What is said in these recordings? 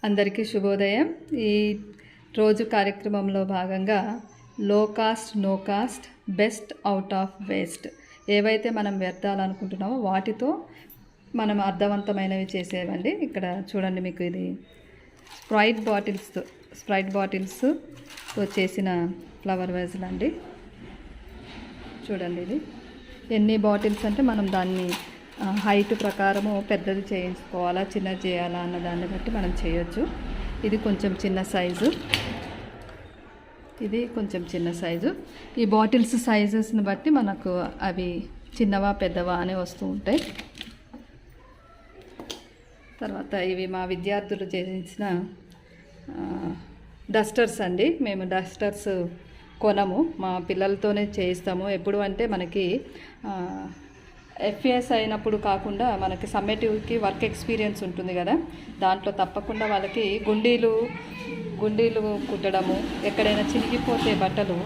అందరికీ శుభోదయం. ఈ రోజు కార్యక్రమంలో భాగంగా low cost no cost best out of waste ఏవైతే మనం వ్యర్థాలనుకుంటున్నామో వాటితో మనం అర్థవంతమైనవి చేసేవండి. ఇక్కడ చూడండి, మీకు ఇది స్ప్రైట్ బాటిల్స్తో చేసిన ఫ్లవర్ వేజ్లు అండి. చూడండి, ఇది ఎన్ని బాటిల్స్ అంటే మనం దాన్ని హైట్ ప్రకారము పెద్దది చేయించుకోవాలా చిన్నది చేయాలా అన్న దాన్ని బట్టి మనం చేయొచ్చు. ఇది కొంచెం చిన్న సైజు, ఇది కొంచెం చిన్న సైజు. ఈ బాటిల్స్ సైజెస్ని బట్టి మనకు అవి చిన్నవా పెద్దవా అనే వస్తూ ఉంటాయి. తర్వాత ఇవి మా విద్యార్థులు చేసిన డస్టర్స్ అండి. మేము డస్టర్స్ కొనము, మా పిల్లలతోనే చేయిస్తాము. ఎప్పుడు అంటే మనకి ఎఫ్ఏఎస్ అయినప్పుడు కాకుండా మనకి సమ్మేటివ్కి వర్క్ ఎక్స్పీరియన్స్ ఉంటుంది కదా, దాంట్లో తప్పకుండా వాళ్ళకి గుండీలు కుట్టడము, ఎక్కడైనా చినిగిపోతే బట్టలు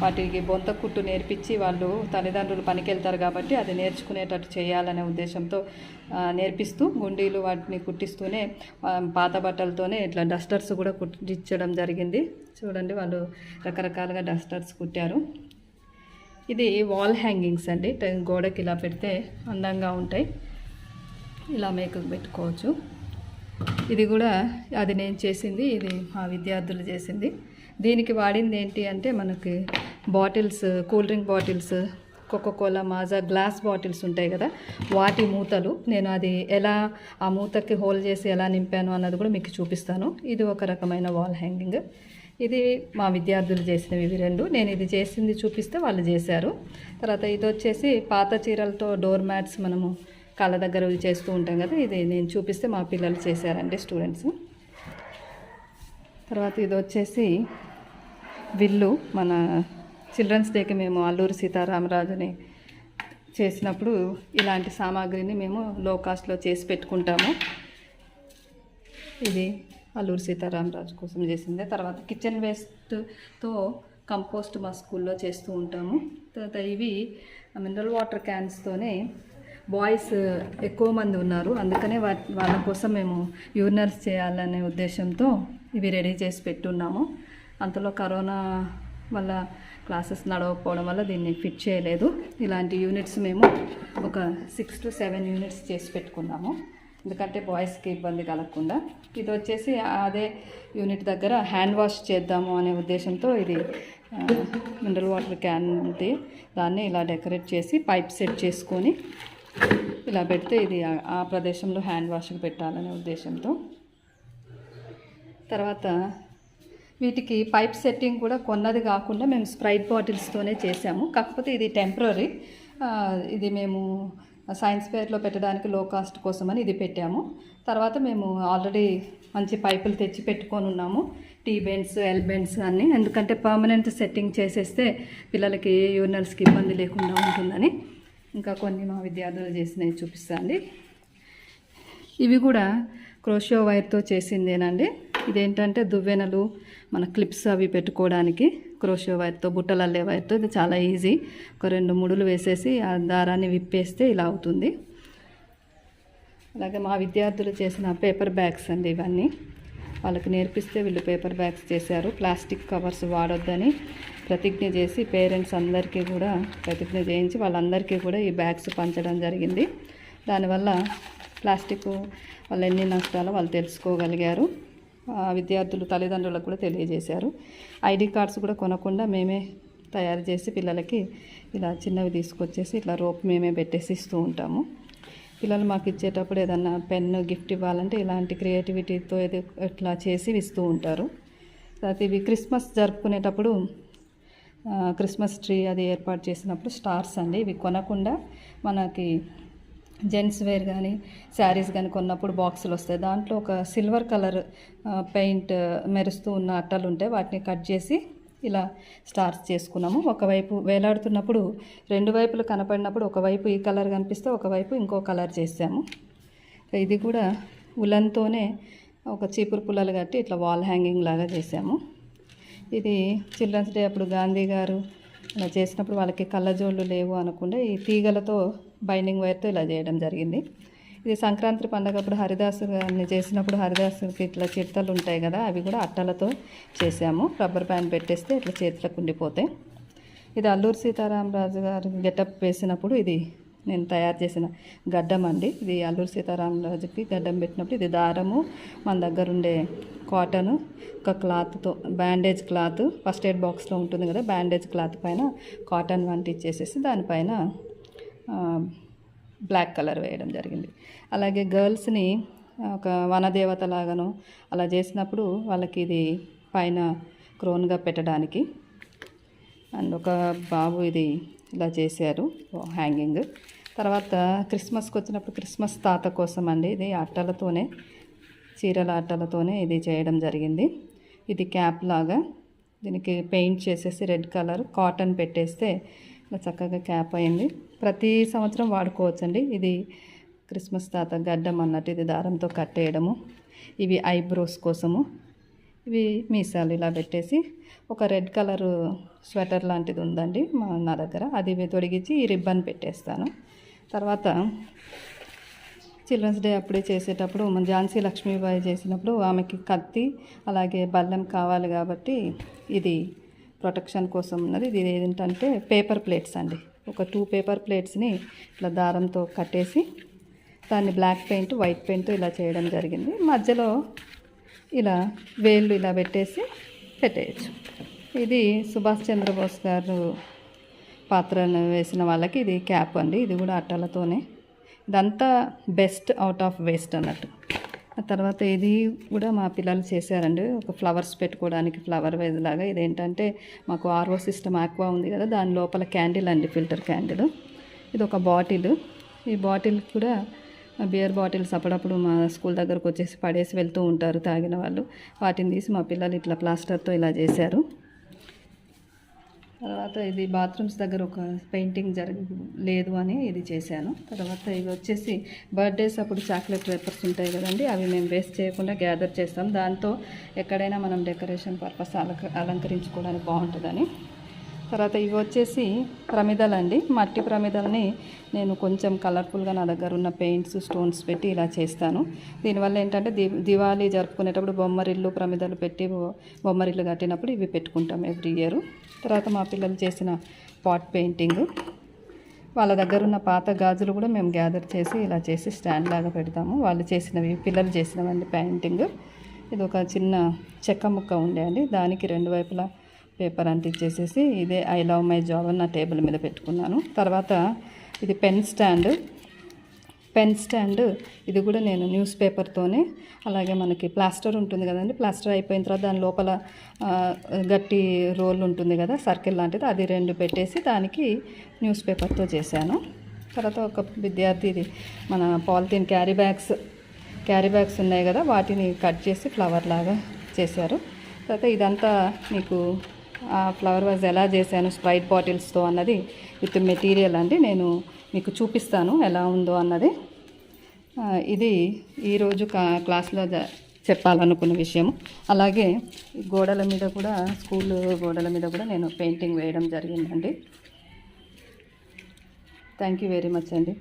వాటికి బొంత కుట్టు నేర్పించి వాళ్ళు తల్లిదండ్రులు పనికి వెళ్తారు కాబట్టి అది నేర్చుకునేటట్టు చేయాలనే ఉద్దేశంతో నేర్పిస్తూ గుండీలు వాటిని కుట్టిస్తూనే పాత బట్టలతోనే ఇట్లా డస్టర్స్ కూడా కుట్టించడం జరిగింది. చూడండి, వాళ్ళు రకరకాలుగా డస్టర్స్ కుట్టారు. ఇది వాల్ హ్యాంగింగ్స్ అండి. గోడకి ఇలా పెడితే అందంగా ఉంటాయి, ఇలా మేకప్ పెట్టుకోవచ్చు. ఇది కూడా అది నేను చేసింది, ఇది మా విద్యార్థులు చేసింది. దీనికి వాడింది ఏంటి అంటే మనకి bottles, cool drink bottles, Coca Cola, Maaza glass bottles ఉంటాయి కదా, వాటి మూతలు. నేను అది ఎలా ఆ మూతకి హోల్ చేసి ఎలా నింపాను అన్నది కూడా మీకు చూపిస్తాను. ఇది ఒక రకమైన వాల్ హ్యాంగింగ్. ఇది మా విద్యార్థులు చేసినవి ఇవి రెండు. నేను ఇది చేసింది చూపిస్తే వాళ్ళు చేశారు. తర్వాత ఇది వచ్చేసి పాత చీరలతో డోర్ మ్యాట్స్ మనము కాళ్ళ దగ్గర చేస్తూ ఉంటాం కదా, ఇది నేను చూపిస్తే మా పిల్లలు చేశారండి, స్టూడెంట్స్. తర్వాత ఇది వచ్చేసి విల్లు. మన చిల్డ్రన్స్ డేకి మేము అల్లూరి సీతారామరాజుని చేసినప్పుడు ఇలాంటి సామాగ్రిని మేము లో కాస్ట్లో చేసి పెట్టుకుంటాము. ఇది అల్లూరి సీతారామరాజు కోసం చేసిందే. తర్వాత కిచెన్ వేస్ట్తో కంపోస్ట్ మా స్కూల్లో చేస్తూ ఉంటాము. తర్వాత ఇవి మినరల్ వాటర్ క్యాన్స్తోనే బాయ్స్ ఎక్కువ మంది ఉన్నారు, అందుకనే వాళ్ళ కోసం మేము యూరినల్స్ చేయాలనే ఉద్దేశంతో ఇవి రెడీ చేసి పెట్టున్నాము. అంతలో కరోనా వల్ల క్లాసెస్ నడవకపోవడం వల్ల దీన్ని ఫిట్ చేయలేదు. ఇలాంటి యూనిట్స్ మేము ఒక 6 to 7 యూనిట్స్ చేసి పెట్టుకున్నాము, ఎందుకంటే బాయ్స్కి ఇబ్బంది కలగకుండా. ఇది వచ్చేసి అదే యూనిట్ దగ్గర హ్యాండ్ వాష్ చేద్దాము అనే ఉద్దేశంతో ఇది మినరల్ వాటర్ క్యాన్ది, దాన్ని ఇలా డెకరేట్ చేసి పైప్ సెట్ చేసుకొని ఇలా పెడితే ఇది ఆ ప్రదేశంలో హ్యాండ్ వాష్కి పెట్టాలనే ఉద్దేశంతో. తర్వాత వీటికి పైప్ సెట్టింగ్ కూడా కొన్నది కాకుండా మేము స్ప్రైట్ బాటిల్స్తోనే చేసాము. కాకపోతే ఇది టెంపరరీ, ఇది మేము సైన్స్ ఫేర్లో పెట్టడానికి లో కాస్ట్ కోసమని ఇది పెట్టాము. తర్వాత మేము ఆల్రెడీ మంచి పైపులు తెచ్చి పెట్టుకొని ఉన్నాము, టీ బెండ్స్, ఎల్ బెండ్స్ అన్నీ. ఎందుకంటే పర్మనెంట్ సెట్టింగ్ చేసేస్తే పిల్లలకి యూరినల్స్కి ఇబ్బంది లేకుండా ఉంటుందని. ఇంకా కొన్ని మా విద్యార్థులు చేసినవి చూపిస్తాండి. ఇవి కూడా క్రోషియో వైర్తో చేసిందేనండి. ఇదేంటంటే దువ్వెనలు, మన క్లిప్స్ అవి పెట్టుకోవడానికి క్రోషియో వైర్తో, బుట్టలు అల్లే వైర్తో. ఇది చాలా ఈజీ. ఒక 2 ముడులు వేసేసి ఆ దారాన్ని విప్పేస్తే ఇలా అవుతుంది. అలాగే మా విద్యార్థులు చేసిన పేపర్ బ్యాగ్స్ అండి ఇవన్నీ. వాళ్ళకి నేర్పిస్తే వీళ్ళు పేపర్ బ్యాగ్స్ చేశారు. ప్లాస్టిక్ కవర్స్ వాడొద్దని ప్రతిజ్ఞ చేసి పేరెంట్స్ అందరికీ కూడా ప్రతిజ్ఞ చేయించి వాళ్ళందరికీ కూడా ఈ బ్యాగ్స్ పంచడం జరిగింది. దానివల్ల ప్లాస్టిక్ వల్ల ఎన్ని నష్టాలో వాళ్ళు తెలుసుకోగలిగారు. విద్యార్థులు తల్లిదండ్రులకు కూడా తెలియజేశారు. ఐడి కార్డ్స్ కూడా కొనకుండా మేమే తయారు చేసి పిల్లలకి ఇలా చిన్నవి తీసుకొచ్చేసి ఇట్లా రోప్ మేమే పెట్టేసి ఇస్తూ ఉంటాము. పిల్లలు మాకు ఇచ్చేటప్పుడు ఏదన్నా పెన్ గిఫ్ట్ ఇవ్వాలంటే ఇలాంటి క్రియేటివిటీతో ఇట్లా చేసి ఇస్తూ ఉంటారు. తర్వాత ఇవి క్రిస్మస్ జరుపుకునేటప్పుడు క్రిస్మస్ ట్రీ అది ఏర్పాటు చేసినప్పుడు స్టార్స్ అండి. ఇవి కొనకుండా మనకి జెంట్స్ వేర్ కానీ శారీస్ కానీ కొన్నప్పుడు బాక్సులు వస్తాయి, దాంట్లో ఒక సిల్వర్ కలర్ పెయింట్ మెరుస్తూ ఉన్న అట్టలు ఉంటాయి, వాటిని కట్ చేసి ఇలా స్టార్స్ చేసుకున్నాము. ఒకవైపు వేలాడుతున్నప్పుడు 2 వైపులు కనపడినప్పుడు ఒకవైపు ఈ కలర్ కనిపిస్తే ఒకవైపు ఇంకో కలర్ చేసాము. ఇది కూడా ఉలన్తోనే ఒక చీపురు పుల్లలు కట్టి ఇట్లా వాల్ హ్యాంగింగ్ లాగా చేసాము. ఇది చిల్డ్రన్స్ డే అప్పుడు గాంధీ గారు ఇలా చేసినప్పుడు వాళ్ళకి కళ్ళజోళ్ళు లేవు అనకుండా ఈ తీగలతో బైండింగ్ వైర్తో ఇలా చేయడం జరిగింది. ఇది సంక్రాంతి పండగప్పుడు హరిదాసు గారిని చేసినప్పుడు హరిదాసుకి ఇట్లా చిడతలు ఉంటాయి కదా, అవి కూడా అట్టలతో చేసాము. రబ్బర్ బ్యాండ్ పెట్టేస్తే ఇట్లా చేతులకు ఉండిపోతాయి. ఇది అల్లూరి సీతారామరాజు గారు గెటప్ వేసినప్పుడు ఇది నేను తయారు చేసిన గడ్డం అండి. ఇది అల్లూరి సీతారామరాజుకి గడ్డం పెట్టినప్పుడు ఇది దారము, మన దగ్గర ఉండే కాటను, ఒక క్లాత్తో బ్యాండేజ్ క్లాత్ ఫస్ట్ ఎయిడ్ బాక్స్లో ఉంటుంది కదా, బ్యాండేజ్ క్లాత్ పైన కాటన్ వంటి ఇచ్చేసేసి దానిపైన బ్లాక్ కలర్ వేయడం జరిగింది. అలాగే గర్ల్స్ని ఒక వనదేవత లాగాను అలా చేసినప్పుడు వాళ్ళకి ఇది పైన క్రోన్గా పెట్టడానికి. అండ్ ఒక బాబు ఇది ఇలా చేశారు హ్యాంగింగ్. తర్వాత క్రిస్మస్కి వచ్చినప్పుడు క్రిస్మస్ తాత కోసం అండి, ఇది అట్టలతోనే చీరల అట్టలతోనే ఇది చేయడం జరిగింది. ఇది క్యాప్ లాగా దీనికి పెయింట్ చేసేసి రెడ్ కలర్ కాటన్ పెట్టేస్తే ఇలా చక్కగా క్యాప్ అయింది. ప్రతి సంవత్సరం వాడుకోవచ్చండి. ఇది క్రిస్మస్ తాత గడ్డం అన్నట్టు ఇది దారంతో కట్టేయడము. ఇవి ఐబ్రోస్ కోసము, ఇవి మీసాలు ఇలా పెట్టేసి ఒక రెడ్ కలరు స్వెటర్ లాంటిది ఉందండి నా దగ్గర, అది తొడిగించి ఈ రిబ్బన్ పెట్టేస్తాను. తర్వాత చిల్డ్రన్స్ డే అప్పుడే చేసేటప్పుడు మన ఝాన్సీ లక్ష్మీబాయి చేసినప్పుడు ఆమెకి కత్తి అలాగే బల్లెం కావాలి కాబట్టి ఇది ప్రొటెక్షన్ కోసం ఉన్నది. ఇది ఏంటంటే పేపర్ ప్లేట్స్ అండి. ఒక 2 పేపర్ ప్లేట్స్ని ఇట్లా దారంతో కట్టేసి దాన్ని బ్లాక్ పెయింట్ వైట్ పెయింట్ ఇలా చేయడం జరిగింది. మధ్యలో ఇలా వేళ్ళు ఇలా పెట్టేయచ్చు. ఇది సుభాష్ చంద్రబోస్ గారు పాత్రను వేసిన వాళ్ళకి ఇది క్యాప్ అండి. ఇది కూడా అట్టలతోనే. ఇదంతా బెస్ట్ అవుట్ ఆఫ్ వేస్ట్ అన్నట్టు. ఆ తర్వాత ఇది కూడా మా పిల్లలు చేశారండి, ఒక ఫ్లవర్స్ పెట్టుకోవడానికి ఫ్లవర్ వేజ్ లాగా. ఇదేంటంటే మాకు ఆర్ఓ సిస్టమ్ ఆక్వా ఉంది కదా, దాని లోపల క్యాండిల్ అండి, ఫిల్టర్ క్యాండిల్. ఇది ఒక బాటిల్. ఈ బాటిల్ కూడా బియర్ బాటిల్స్ అప్పుడప్పుడు మా స్కూల్ దగ్గరకు వచ్చేసి పడేసి వెళ్తూ ఉంటారు తాగిన వాళ్ళు. వాటిని తీసి మా పిల్లలు ఇట్లా ప్లాస్టర్తో ఇలా చేశారు. తర్వాత ఇది బాత్రూమ్స్ దగ్గర ఒక పెయింటింగ్ లేదు అని ఇది చేశాను. తర్వాత ఇవి వచ్చేసి బర్త్డేస్ అప్పుడు చాక్లెట్ పేపర్స్ ఉంటాయి కదండి, అవి మేము వేస్ట్ చేయకుండా గ్యాదర్ చేస్తాం. దాంతో ఎక్కడైనా మనం డెకరేషన్ పర్పస్ అలంకరించుకోవడానికి బాగుంటుందని. తర్వాత ఇవి వచ్చేసి ప్రమిదలండి. మట్టి ప్రమిదల్ని నేను కొంచెం కలర్ఫుల్గా నా దగ్గర ఉన్న పెయింట్స్ స్టోన్స్ పెట్టి ఇలా చేస్తాను. దీనివల్ల ఏంటంటే దివాళీ జరుపుకునేటప్పుడు బొమ్మరిల్లు ప్రమిదలు పెట్టి బొమ్మరిల్లు కట్టినప్పుడు ఇవి పెట్టుకుంటాం ఎవ్రీ ఇయర్. తర్వాత మా పిల్లలు చేసిన పాట్ పెయింటింగ్, వాళ్ళ దగ్గర ఉన్న పాత గాజులు కూడా మేము గ్యాదర్ చేసి ఇలా చేసి స్టాండ్ లాగా పెడతాము. వాళ్ళు చేసినవి పిల్లలు చేసినవండి పెయింటింగ్. ఇది ఒక చిన్న చెక్క ముక్క ఉండే అండి, దానికి 2 వైపులా పేపర్ అంటించేసేసి ఇదే ఐ లవ్ మై జాబ్ అని నా టేబుల్ మీద పెట్టుకున్నాను. తర్వాత ఇది పెన్ స్టాండ్. ఇది కూడా నేను న్యూస్ పేపర్తోనే, అలాగే మనకి ప్లాస్టర్ ఉంటుంది కదండి, ప్లాస్టర్ అయిపోయిన తర్వాత దాని లోపల గట్టి రోల్ ఉంటుంది కదా, సర్కిల్ లాంటిది, అది 2 పెట్టేసి దానికి న్యూస్ పేపర్తో చేశాను. తర్వాత ఒక విద్యార్థి ఇది మన పాలిథిన్ క్యారీ బ్యాగ్స్ ఉన్నాయి కదా, వాటిని కట్ చేసి ఫ్లవర్ లాగా చేశారు. తర్వాత ఇదంతా మీకు ఫ్లవర్ వాజ్ ఎలా చేశాను స్ప్రైట్ బాటిల్స్తో అన్నది విత్ మెటీరియల్ అండి, నేను మీకు చూపిస్తాను ఎలా ఉందో అన్నది. ఇది ఈరోజు క్లాస్లో చెప్పాలనుకున్న విషయము. అలాగే గోడల మీద కూడా, స్కూల్ గోడల మీద కూడా నేను పెయింటింగ్ వేయడం జరిగిందండి. థ్యాంక్ యూ వెరీ మచ్ అండి.